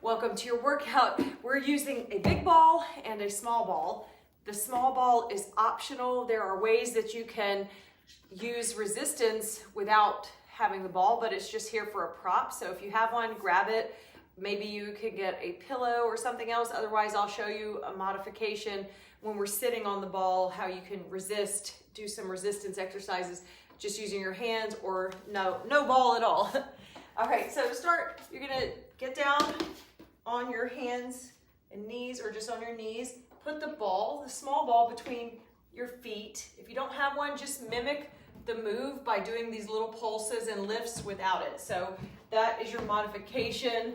Welcome to your workout. We're using a big ball and a small ball. The small ball is optional. There are ways that you can use resistance without having the ball, but it's just here for a prop. So if you have one, grab it. Maybe you could get a pillow or something else. Otherwise, I'll show you a modification when we're sitting on the ball, how you can resist, do some resistance exercises just using your hands or no ball at all. All right, so to start, you're gonna get down on your hands and knees or just on your knees. Put the ball, the small ball, between your feet. If you don't have one, just mimic the move by doing these little pulses and lifts without it. So that is your modification.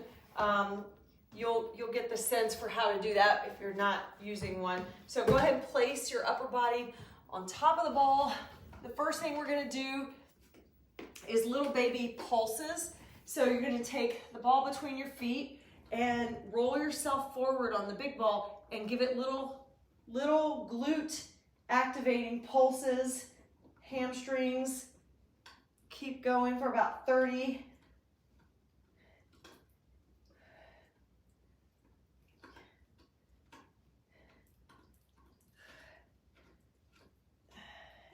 You'll get the sense for how to do that if you're not using one. So go ahead and place your upper body on top of the ball. The first thing we're gonna do is little baby pulses. So you're gonna take the ball between your feet and roll yourself forward on the big ball and give it little glute activating pulses, hamstrings. Keep going for about 30.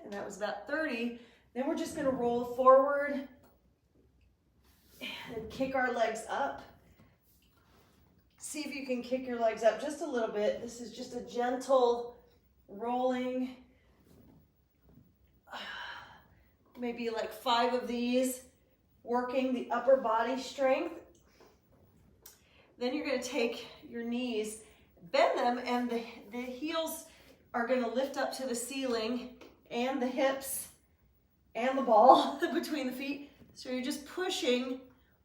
And that was about 30. Then we're just gonna roll forward and kick our legs up. See if you can kick your legs up just a little bit. This is just a gentle rolling. Maybe like 5 of these, working the upper body strength. Then you're gonna take your knees, bend them, and the heels are gonna lift up to the ceiling, and the hips and the ball between the feet. So you're just pushing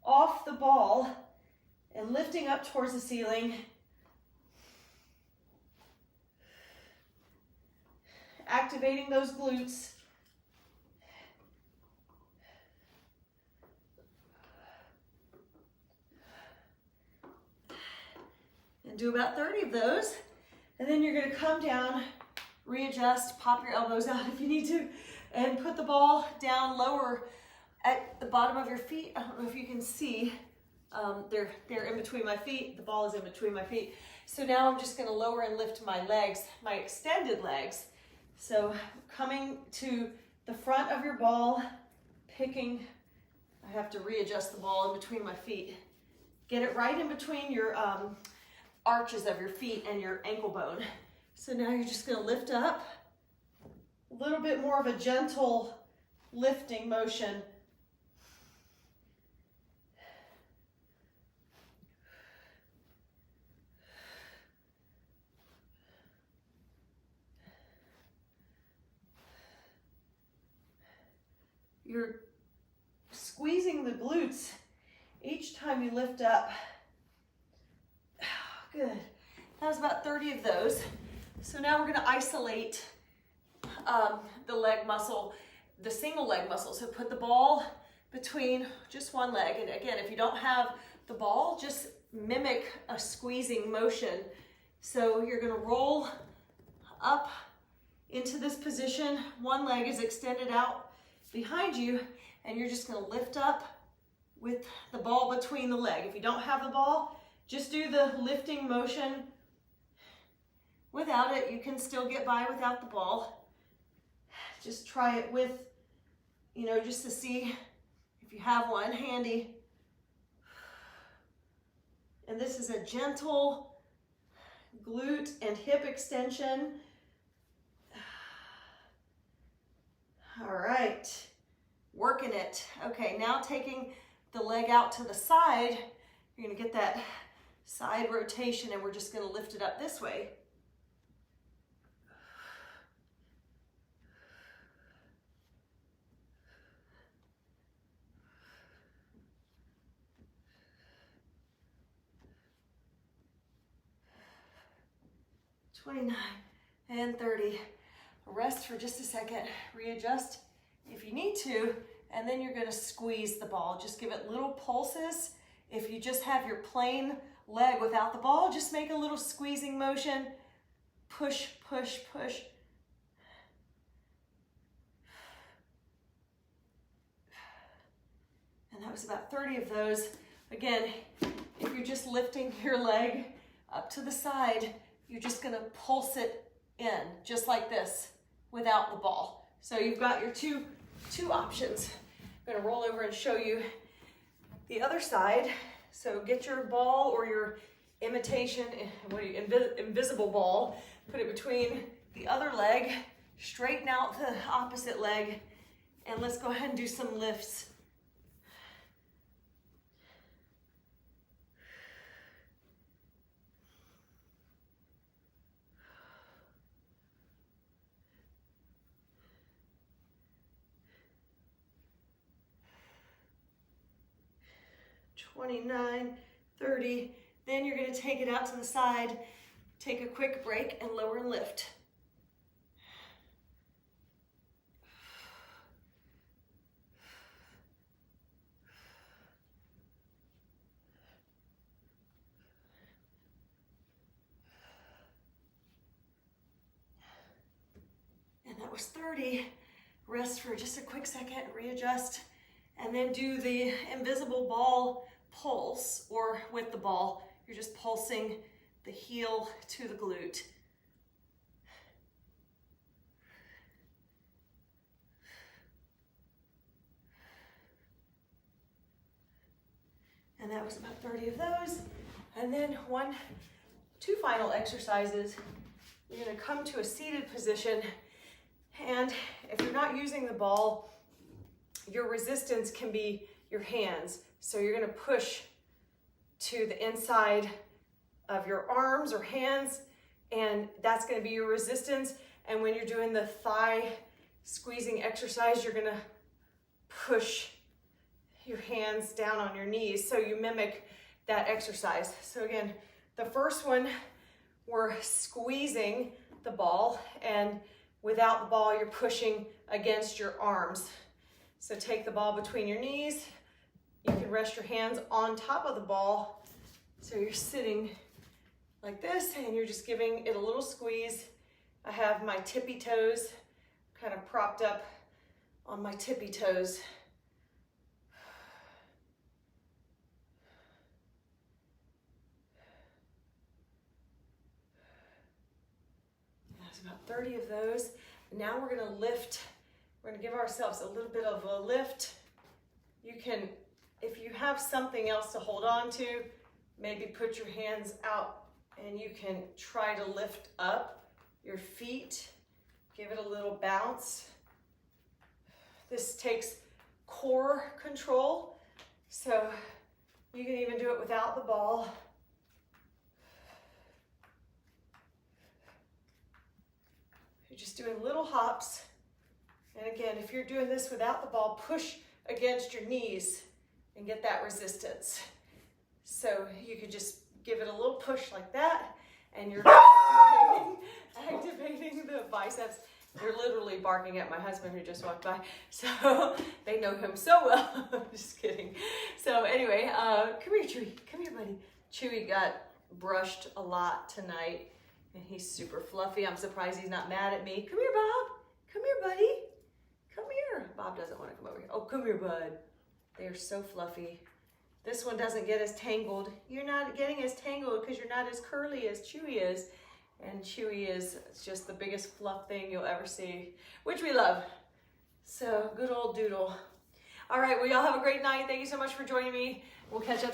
off the ball and lifting up towards the ceiling. Activating those glutes. And do about 30 of those. And then you're gonna come down, readjust, pop your elbows out if you need to, and put the ball down lower at the bottom of your feet. I don't know if you can see, they're in between my feet. The ball is in between my feet. So now I'm just gonna lower and lift my legs, my extended legs. So coming to the front of your ball, picking, I have to readjust the ball in between my feet. Get it right in between your arches of your feet and your ankle bone. So now you're just gonna lift up, a little bit more of a gentle lifting motion. You're squeezing the glutes each time you lift up. Good. That was about 30 of those. So now we're gonna isolate the leg muscle, the single leg muscle. So put the ball between just one leg. And again, if you don't have the ball, just mimic a squeezing motion. So you're gonna roll up into this position. One leg is extended out behind you, and you're just gonna lift up with the ball between the leg. If you don't have the ball, just do the lifting motion. Without it, you can still get by without the ball. Just try it with, just to see if you have one handy. And this is a gentle glute and hip extension. All right, working it. Okay, now taking the leg out to the side, you're gonna get that side rotation, and we're just gonna lift it up this way. $29 and $30. Rest for just a second, readjust if you need to, and then you're gonna squeeze the ball. Just give it little pulses. If you just have your plain leg without the ball, just make a little squeezing motion. Push, push, push. And that was about 30 of those. Again, if you're just lifting your leg up to the side, you're just gonna pulse it in, just like this, without the ball. So you've got your two options. I'm gonna roll over and show you the other side. So get your ball or your imitation, invisible ball, put it between the other leg, straighten out the opposite leg, and let's go ahead and do some lifts. $29, $30. Then you're going to take it out to the side, take a quick break, and lower and lift. And that was 30. Rest for just a quick second, readjust, and then do the invisible ball pulse, or with the ball, you're just pulsing the heel to the glute. And that was about 30 of those. And then two final exercises. You're gonna come to a seated position, and if you're not using the ball, your resistance can be your hands. So you're gonna push to the inside of your arms or hands, and that's gonna be your resistance. And when you're doing the thigh squeezing exercise, you're gonna push your hands down on your knees. So you mimic that exercise. So again, the first one, we're squeezing the ball, and without the ball, you're pushing against your arms. So take the ball between your knees. You can rest your hands on top of the ball. So you're sitting like this, and you're just giving it a little squeeze. I have my tippy toes kind of propped up on my tippy toes. That's about 30 of those. Now we're gonna lift. We're gonna give ourselves a little bit of a lift. You can, if you have something else to hold on to, maybe put your hands out and you can try to lift up your feet. Give it a little bounce. This takes core control, so you can even do it without the ball. You're just doing little hops. And again, if you're doing this without the ball, push against your knees and get that resistance. So you could just give it a little push like that, and you're activating the biceps. They're literally barking at my husband who just walked by. So they know him so well. Just kidding. So anyway, come here, Chewy. Come here, buddy. Chewy got brushed a lot tonight, and he's super fluffy. I'm surprised he's not mad at me. Come here, Bob. Come here, buddy. Come here. Bob doesn't want to come over here. Oh, come here, bud. They are so fluffy. This one doesn't get as tangled. You're not getting as tangled because you're not as curly as Chewy is. And Chewy is just the biggest fluff thing you'll ever see, which we love. So good old doodle. All right, well, y'all have a great night. Thank you so much for joining me. We'll catch up